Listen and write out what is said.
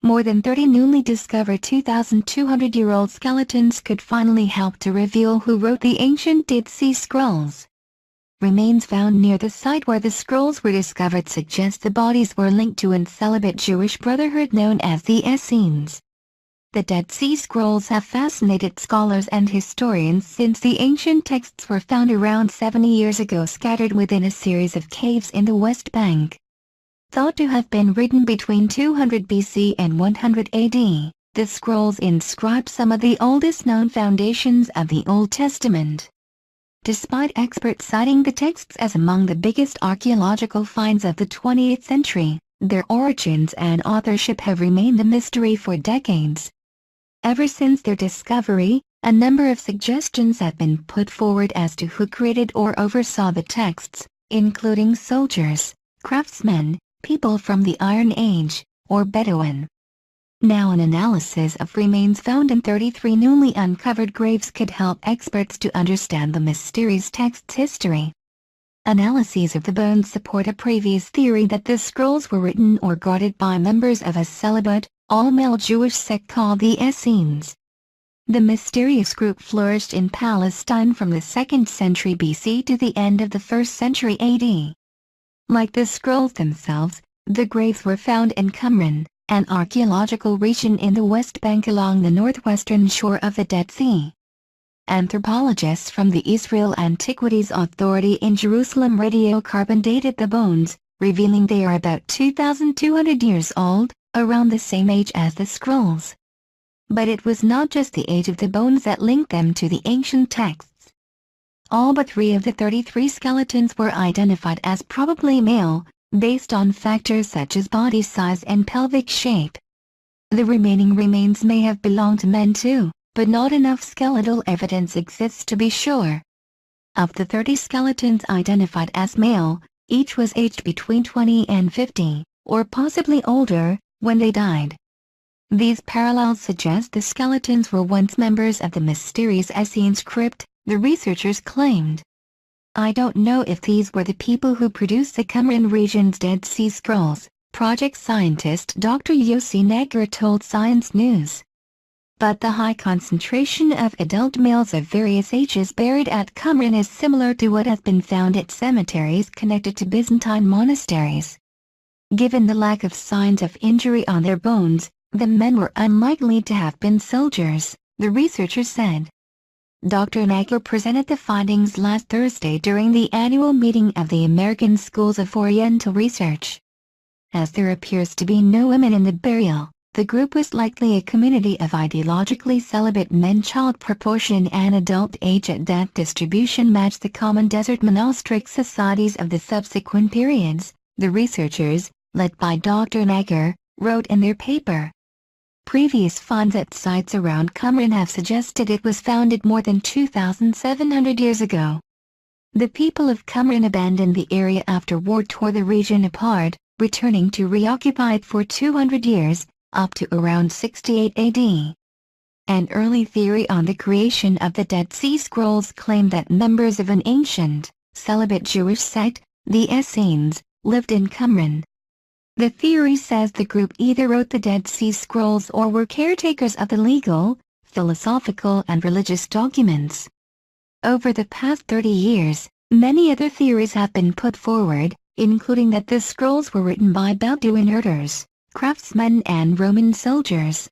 more than 30 newly discovered 2,200-year-old skeletons could finally help to reveal who wrote the ancient Dead Sea Scrolls. Remains found near the site where the scrolls were discovered suggest the bodies were linked to a celibate Jewish brotherhood known as the Essenes. The Dead Sea Scrolls have fascinated scholars and historians since the ancient texts were found around 70 years ago scattered within a series of caves in the West Bank. Thought to have been written between 200 BC and 100 AD, the scrolls inscribe some of the oldest known foundations of the Old Testament. Despite experts citing the texts as among the biggest archaeological finds of the 20th century, their origins and authorship have remained a mystery for decades. Ever since their discovery, a number of suggestions have been put forward as to who created or oversaw the texts, including soldiers, craftsmen, people from the Iron Age, or Bedouin. Now an analysis of remains found in 33 newly uncovered graves could help experts to understand the mysterious text's history. Analyses of the bones support a previous theory that the scrolls were written or guarded by members of a celibate, all-male Jewish sect called the Essenes. The mysterious group flourished in Palestine from the 2nd century BC to the end of the 1st century AD. Like the scrolls themselves, the graves were found in Qumran, an archaeological region in the West Bank along the northwestern shore of the Dead Sea. Anthropologists from the Israel Antiquities Authority in Jerusalem radiocarbon dated the bones, revealing they are about 2,200 years old, around the same age as the scrolls. But it was not just the age of the bones that linked them to the ancient texts. All but 3 of the 33 skeletons were identified as probably male, based on factors such as body size and pelvic shape. The remaining remains may have belonged to men too, but not enough skeletal evidence exists to be sure. Of the 30 skeletons identified as male, each was aged between 20 and 50, or possibly older, when they died. These parallels suggest the skeletons were once members of the mysterious Essenes crypt, the researchers claimed. I don't know if these were the people who produced the Qumran region's Dead Sea Scrolls, project scientist Dr. Yossi Neger told Science News. But the high concentration of adult males of various ages buried at Qumran is similar to what has been found at cemeteries connected to Byzantine monasteries. Given the lack of signs of injury on their bones, the men were unlikely to have been soldiers, the researchers said. Dr. Neger presented the findings last Thursday during the annual meeting of the American Schools of Oriental Research. As there appears to be no women in the burial, the group was likely a community of ideologically celibate men. Child proportion and adult age at death distribution match the common desert monastic societies of the subsequent periods, the researchers, led by Dr. Neger, wrote in their paper. Previous finds at sites around Qumran have suggested it was founded more than 2,700 years ago. The people of Qumran abandoned the area after war tore the region apart, returning to reoccupy it for 200 years, up to around 68 AD. An early theory on the creation of the Dead Sea Scrolls claimed that members of an ancient, celibate Jewish sect, the Essenes, lived in Qumran. The theory says the group either wrote the Dead Sea Scrolls or were caretakers of the legal, philosophical and religious documents. Over the past 30 years, many other theories have been put forward, including that the scrolls were written by Bedouin herders, craftsmen and Roman soldiers,